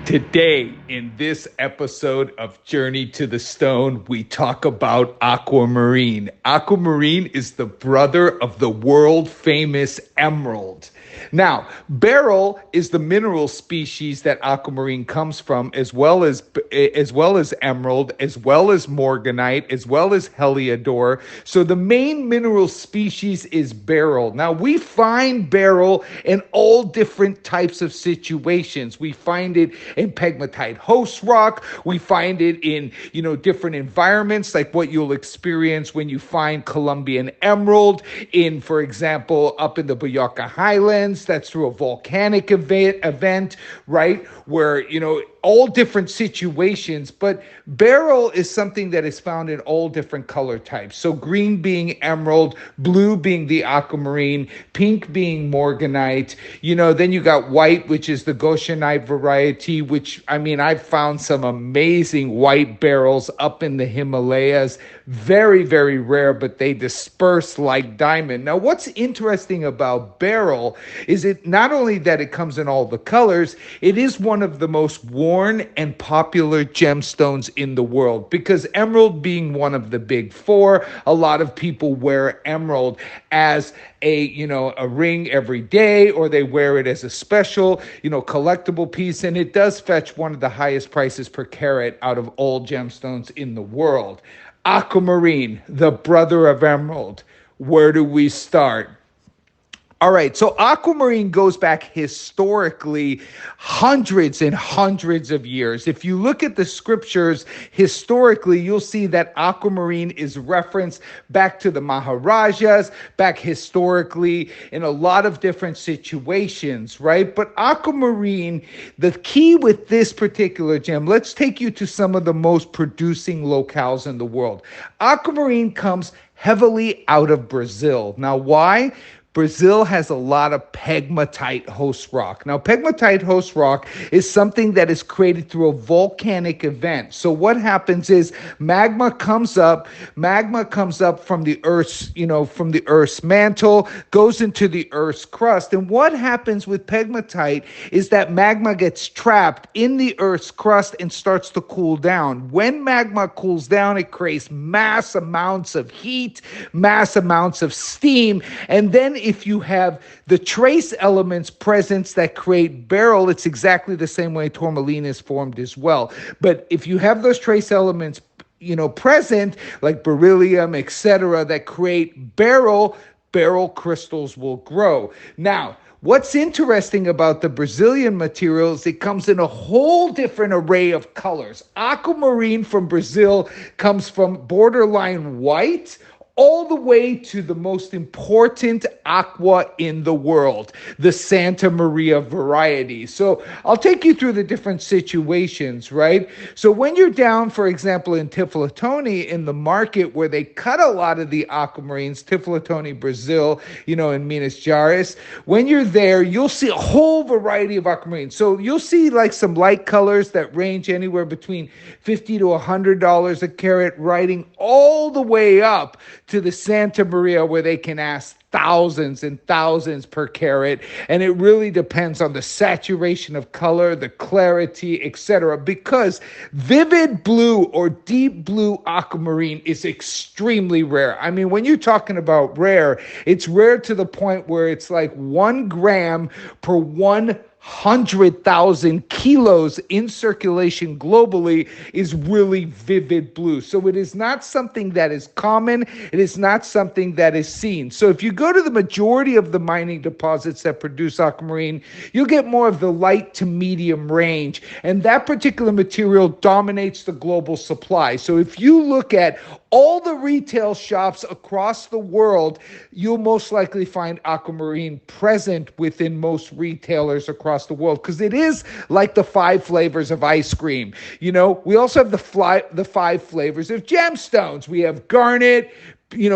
Today, in this episode of Journey to the Stone, we talk about Aquamarine. Aquamarine is the brother of the world famous emerald. Now, beryl is the mineral species that aquamarine comes from, as well as emerald, as well as morganite, as well as heliodor. So the main mineral species is beryl. Now, we find beryl in all different types of situations. We find it in pegmatite host rock. We find it in, different environments, like what you'll experience when you find Colombian emerald in, for example, up in the Boyaca Highlands. That's through a volcanic event, right? Where, all different situations, but beryl is something that is found in all different color types. So green being emerald, blue being the aquamarine, pink being morganite. Then you got white, which is the goshenite variety, which, I've found some amazing white beryls up in the Himalayas. Very, very rare, but they disperse like diamond. Now, what's interesting about beryl is it not only that it comes in all the colors, it is one of the most worn and popular gemstones in the world, because emerald being one of the big four, a lot of people wear emerald as a ring every day, or they wear it as a special, collectible piece, and it does fetch one of the highest prices per carat out of all gemstones in the world. Aquamarine, the brother of emerald. Where do we start? All right, so aquamarine goes back historically hundreds and hundreds of years. If you look at the scriptures historically, you'll see that aquamarine is referenced back to the Maharajas, back historically in a lot of different situations, right? But aquamarine, the key with this particular gem, let's take you to some of the most producing locales in the world. Aquamarine comes heavily out of Brazil. Now, why? Brazil has a lot of pegmatite host rock. Now, pegmatite host rock is something that is created through a volcanic event. So what happens is magma comes up from the Earth's mantle, goes into the Earth's crust. And what happens with pegmatite is that magma gets trapped in the Earth's crust and starts to cool down. When magma cools down, it creates mass amounts of heat, mass amounts of steam, and then if you have the trace elements present that create beryl, it's exactly the same way tourmaline is formed as well. But if you have those trace elements, present, like beryllium, etc., that create beryl crystals will grow. Now, what's interesting about the Brazilian material is it comes in a whole different array of colors. Aquamarine from Brazil comes from borderline white all the way to the most important aqua in the world, the Santa Maria variety. So I'll take you through the different situations, right? So when you're down, for example, in Tiflotone, in the market where they cut a lot of the aquamarines, Tiflotone, Brazil, in Minas Gerais, when you're there, you'll see a whole variety of aquamarines. So you'll see like some light colors that range anywhere between $50 to $100 a carat, riding all the way up to the Santa Maria, where they can ask thousands and thousands per carat, and it really depends on the saturation of color, the clarity, etc., because vivid blue or deep blue aquamarine is extremely rare. When you're talking about rare, it's rare to the point where it's like 1 gram per 100,000 kilos in circulation globally is really vivid blue. So it is not something that is common. It is not something that is seen. So if you go to the majority of the mining deposits that produce aquamarine, you'll get more of the light to medium range. And that particular material dominates the global supply. So if you look at all the retail shops across the world, you'll most likely find aquamarine present within most retailers across the world, because it is like the 5 flavors of ice cream. We also have the 5 flavors of gemstones. We have garnet,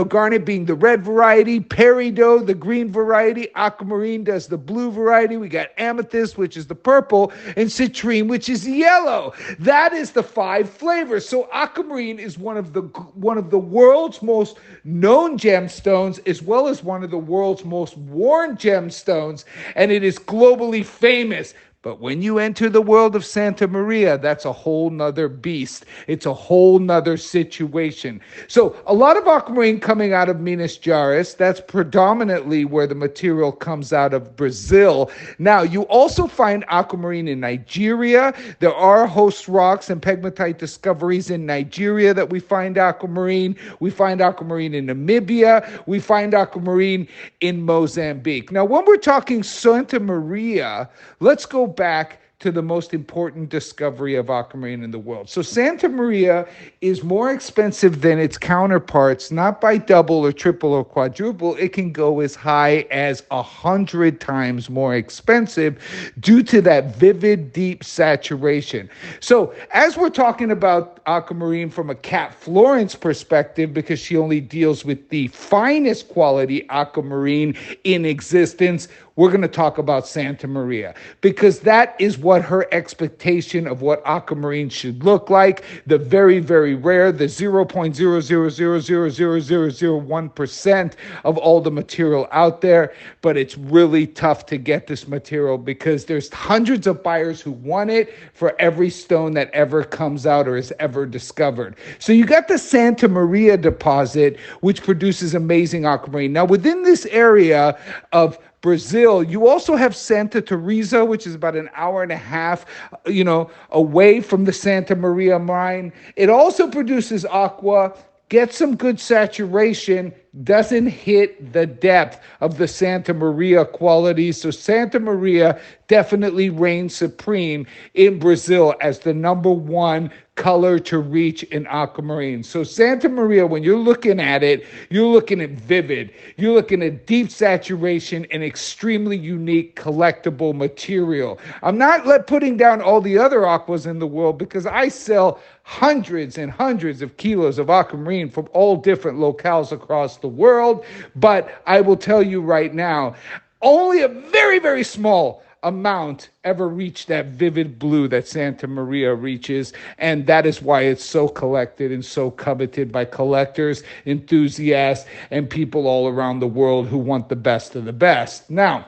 garnet being the red variety, peridot, the green variety, aquamarine does the blue variety. We got amethyst, which is the purple, and citrine, which is yellow. That is the 5 flavors. So aquamarine is one of the world's most known gemstones, as well as one of the world's most worn gemstones, and it is globally famous. But when you enter the world of Santa Maria, that's a whole nother beast. It's a whole nother situation. So a lot of aquamarine coming out of Minas Gerais, that's predominantly where the material comes out of Brazil. Now, you also find aquamarine in Nigeria. There are host rocks and pegmatite discoveries in Nigeria that we find aquamarine. We find aquamarine in Namibia. We find aquamarine in Mozambique. Now, when we're talking Santa Maria, let's go back to the most important discovery of aquamarine in the world. So Santa Maria is more expensive than its counterparts, not by double or triple or quadruple. It can go as high as 100 times more expensive due to that vivid, deep saturation. So as we're talking about aquamarine from a Cat Florence perspective, because she only deals with the finest quality aquamarine in existence, we're going to talk about Santa Maria, because that is what her expectation of what aquamarine should look like. The very, very rare, the 0.000000001% of all the material out there. But it's really tough to get this material because there's hundreds of buyers who want it for every stone that ever comes out or is ever discovered. So you got the Santa Maria deposit, which produces amazing aquamarine. Now, within this area of Brazil, you also have Santa Teresa, which is about an hour and a half, away from the Santa Maria mine. It also produces aqua, gets some good saturation, doesn't hit the depth of the Santa Maria qualities. So Santa Maria definitely reigns supreme in Brazil as the number one color to reach in aquamarine. So Santa Maria, when you're looking at it, you're looking at vivid, you're looking at deep saturation and extremely unique collectible material. I'm not putting down all the other aquas in the world, because I sell hundreds and hundreds of kilos of aquamarine from all different locales across the world. But I will tell you right now, only a very, very small amount ever reached that vivid blue that Santa Maria reaches, and that is why it's so collected and so coveted by collectors, enthusiasts, and people all around the world who want the best of the best. Now,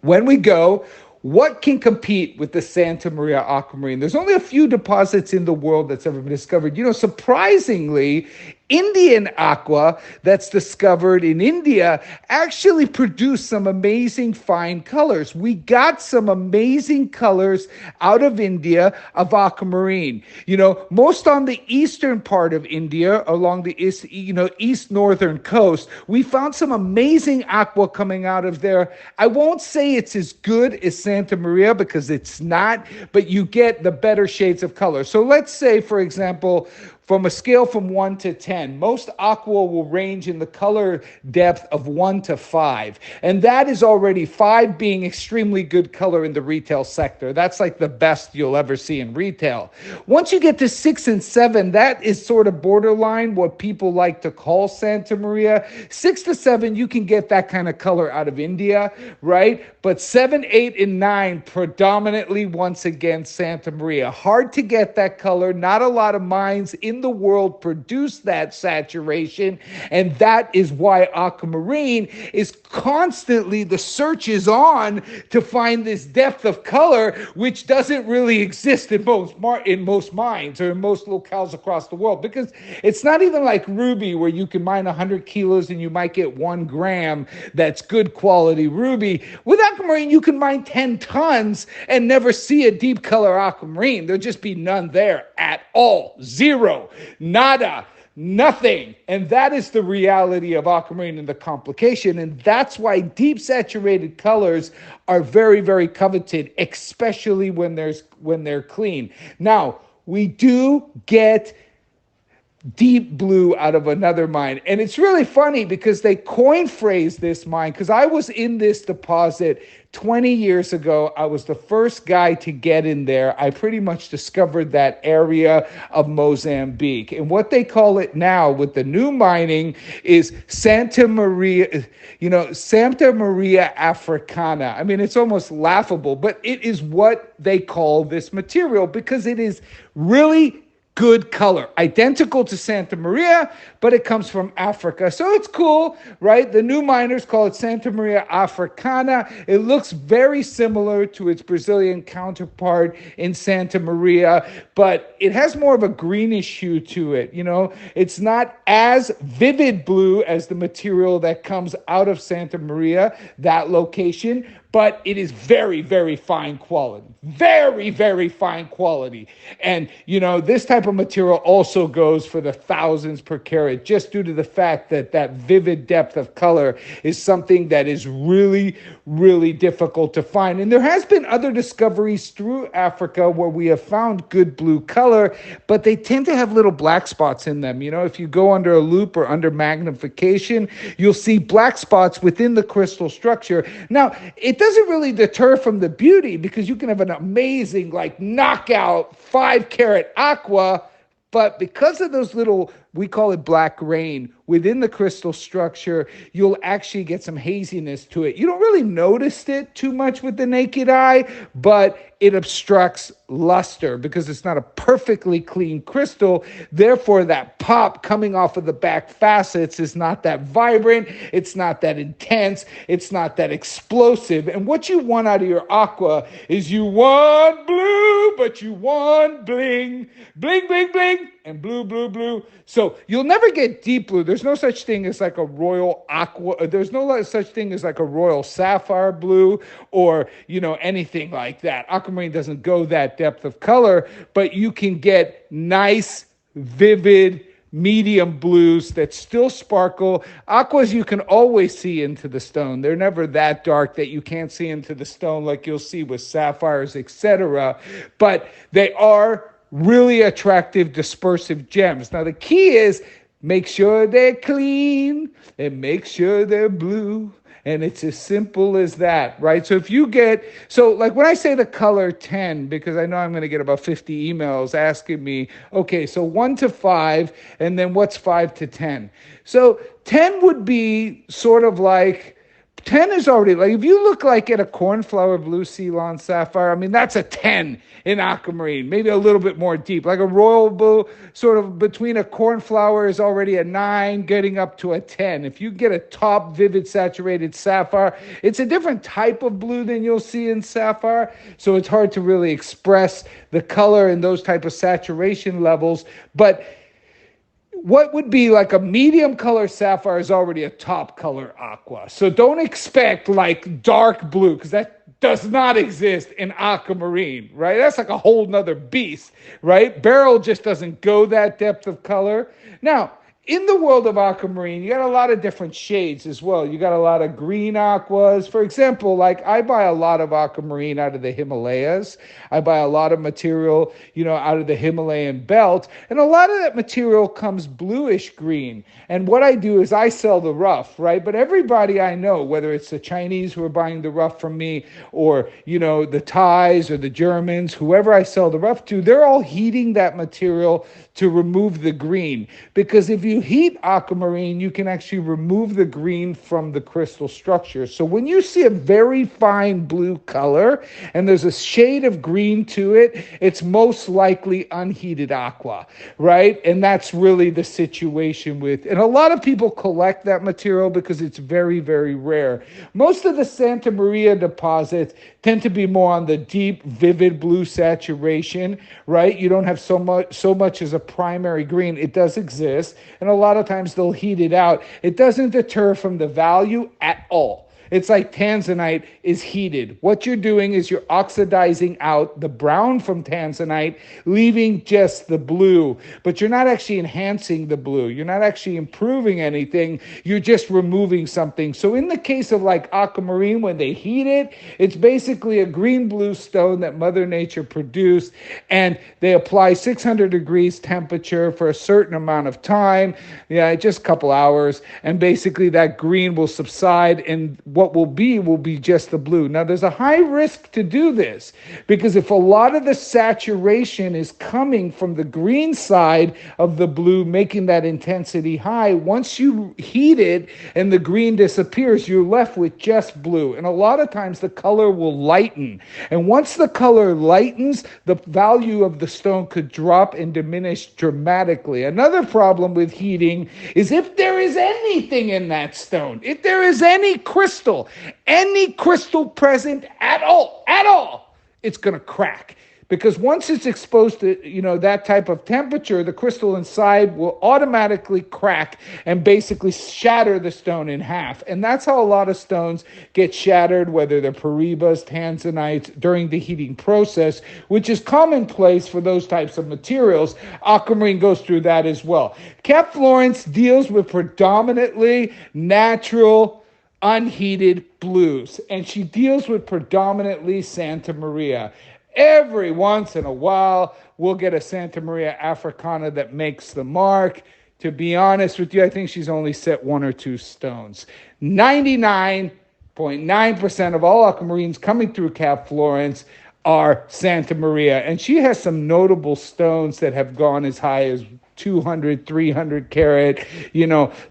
when we go, what can compete with the Santa Maria aquamarine? There's only a few deposits in the world that's ever been discovered. Surprisingly, Indian aqua that's discovered in India actually produce some amazing fine colors. We got some amazing colors out of India of aquamarine. Most on the eastern part of India, along the east northern coast, we found some amazing aqua coming out of there. I won't say it's as good as Santa Maria, because it's not, but you get the better shades of color. So let's say, for example, from a scale from 1 to 10, most aqua will range in the color depth of 1 to 5. And that is already 5 being extremely good color in the retail sector. That's like the best you'll ever see in retail. Once you get to 6 and 7, that is sort of borderline what people like to call Santa Maria. 6 to 7, you can get that kind of color out of India, right? But 7, 8, and 9, predominantly, once again, Santa Maria. Hard to get that color. Not a lot of mines in the world produce that saturation, and that is why aquamarine is constantly, the search is on to find this depth of color, which doesn't really exist in most mines or in most locales across the world, because it's not even like ruby, where you can mine 100 kilos and you might get 1 gram that's good quality ruby. With aquamarine, you can mine 10 tons and never see a deep color aquamarine. There'll just be none there at all. Zero. Nada. Nothing. And that is the reality of aquamarine and the complication. And that's why deep saturated colors are very, very coveted, especially when they're clean. Now, we do get deep blue out of another mine. And it's really funny because they coin phrase this mine, because I was in this deposit 20 years ago. I was the first guy to get in there. I pretty much discovered that area of Mozambique. And what they call it now with the new mining is Santa Maria, Santa Maria Africana. I mean, it's almost laughable, but it is what they call this material, because it is really good color, identical to Santa Maria, but it comes from Africa. So it's cool, right? The new miners call it Santa Maria Africana. It looks very similar to its Brazilian counterpart in Santa Maria, but it has more of a greenish hue to it. You know, it's not as vivid blue as the material that comes out of Santa Maria, that location, but it is very, very fine quality. Very, very fine quality. And, you know, this type of material also goes for the thousands per carat, just due to the fact that that vivid depth of color is something that is really, really difficult to find. And there has been other discoveries through Africa where we have found good blue color, but they tend to have little black spots in them. You know, if you go under a loop or under magnification, you'll see black spots within the crystal structure. Now, it doesn't really deter from the beauty, because you can have an amazing, like, knockout 5-carat aqua, but because of those little, we call it black rain, within the crystal structure, you'll actually get some haziness to it. You don't really notice it too much with the naked eye, but it obstructs luster because it's not a perfectly clean crystal. Therefore, that pop coming off of the back facets is not that vibrant. It's not that intense. It's not that explosive. And what you want out of your aqua is you want blue, but you want bling. Bling, bling, bling, and blue, blue, blue. So you'll never get deep blue. There's no such thing as like a royal aqua. There's no such thing as like a royal sapphire blue or, you know, anything like that. Aquamarine doesn't go that depth of color, but you can get nice, vivid, medium blues that still sparkle. Aquas you can always see into the stone. They're never that dark that you can't see into the stone like you'll see with sapphires, etc. But they are really attractive dispersive gems. Now the key is make sure they're clean and make sure they're blue. And it's as simple as that, right? So if you get, so like when I say the color 10, because I know I'm going to get about 50 emails asking me, okay, so 1 to 5, and then what's 5 to 10? So 10 would be sort of like, 10 is already, like, if you look like at a cornflower blue Ceylon sapphire, I mean, that's a 10 in aquamarine, maybe a little bit more deep. Like a royal blue, sort of between a cornflower is already a 9, getting up to a 10. If you get a top vivid saturated sapphire, it's a different type of blue than you'll see in sapphire. So it's hard to really express the color and those type of saturation levels. But what would be like a medium color sapphire is already a top color aqua. So don't expect like dark blue, because that does not exist in aquamarine, right? That's like a whole nother beast, right? Beryl just doesn't go that depth of color. Now, in the world of aquamarine, you got a lot of different shades as well. You got a lot of green aquas. For example, like I buy a lot of aquamarine out of the Himalayas. I buy a lot of material, you know, out of the Himalayan belt. And a lot of that material comes bluish green. And what I do is I sell the rough, right? But everybody I know, whether it's the Chinese who are buying the rough from me or, you know, the Thais or the Germans, whoever I sell the rough to, they're all heating that material to remove the green. Because if you heat aquamarine, you can actually remove the green from the crystal structure. So when you see a very fine blue color and there's a shade of green to it, it's most likely unheated aqua, right? And that's really the situation with, and a lot of people collect that material because it's very, very rare. Most of the Santa Maria deposits tend to be more on the deep, vivid blue saturation, right? You don't have so much as a primary green. It does exist, and a lot of times they'll heat it out. It doesn't deter from the value at all. It's like tanzanite is heated. What you're doing is you're oxidizing out the brown from tanzanite, leaving just the blue. But you're not actually enhancing the blue. You're not actually improving anything. You're just removing something. So in the case of like aquamarine, when they heat it, it's basically a green-blue stone that Mother Nature produced, and they apply 600 degrees temperature for a certain amount of time, just a couple hours, and basically that green will subside. And what will be just the blue. Now, there's a high risk to do this because if a lot of the saturation is coming from the green side of the blue, making that intensity high, once you heat it and the green disappears, you're left with just blue. And a lot of times the color will lighten. And once the color lightens, the value of the stone could drop and diminish dramatically. Another problem with heating is if there is anything in that stone, if there is any crystal present at all, it's going to crack. Because once it's exposed to, that type of temperature, the crystal inside will automatically crack and basically shatter the stone in half. And that's how a lot of stones get shattered, whether they're paribas, tanzanites, during the heating process, which is commonplace for those types of materials. Aquamarine goes through that as well. Cap Florence deals with predominantly natural, unheated blues, and she deals with predominantly Santa Maria. Every once in a while, we'll get a Santa Maria Africana that makes the mark. To be honest with you, I think she's only set 1 or 2 stones. 99.9% of all aquamarines coming through Cap Florence are Santa Maria. And she has some notable stones that have gone as high as 200, 300 carat,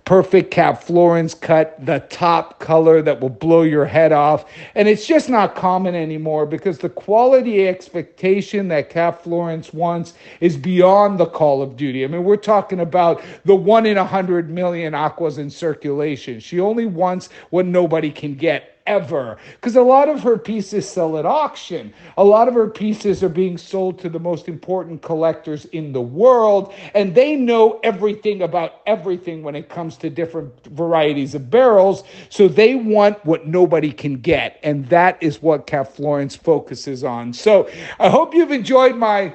perfect Cap Florence cut, the top color that will blow your head off. And it's just not common anymore because the quality expectation that Cap Florence wants is beyond the call of duty. I mean, we're talking about the 1 in 100 million aquas in circulation. She only wants what nobody can get ever, because a lot of her pieces sell at auction. A lot of her pieces are being sold to the most important collectors in the world, and they know everything about everything when it comes to different varieties of barrels, so they want what nobody can get, and that is what Cap Florence focuses on. So I hope you've enjoyed my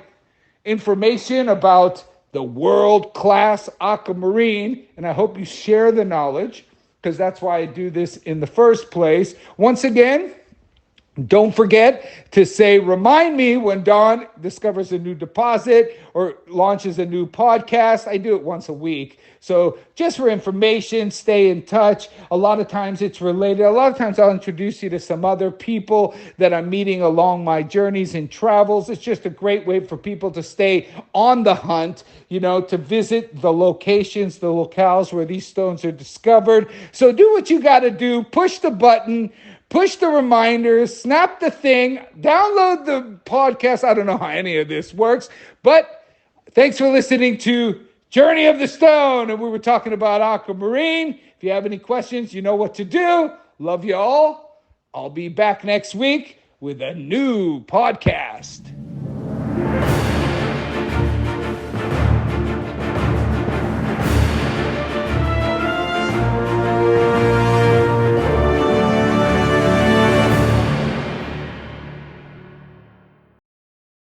information about the world-class aquamarine, and I hope you share the knowledge, because that's why I do this in the first place. Once again, don't forget to remind me when Don discovers a new deposit or launches a new podcast. I do it once a week. So just for information, stay in touch. A lot of times it's related. A lot of times I'll introduce you to some other people that I'm meeting along my journeys and travels. It's just a great way for people to stay on the hunt, to visit the locations, the locales where these stones are discovered. So do what you got to do. Push the button. Push the reminders, snap the thing, download the podcast. I don't know how any of this works, but thanks for listening to Journey of the Stone. And we were talking about Aquamarine. If you have any questions, you know what to do. Love you all. I'll be back next week with a new podcast.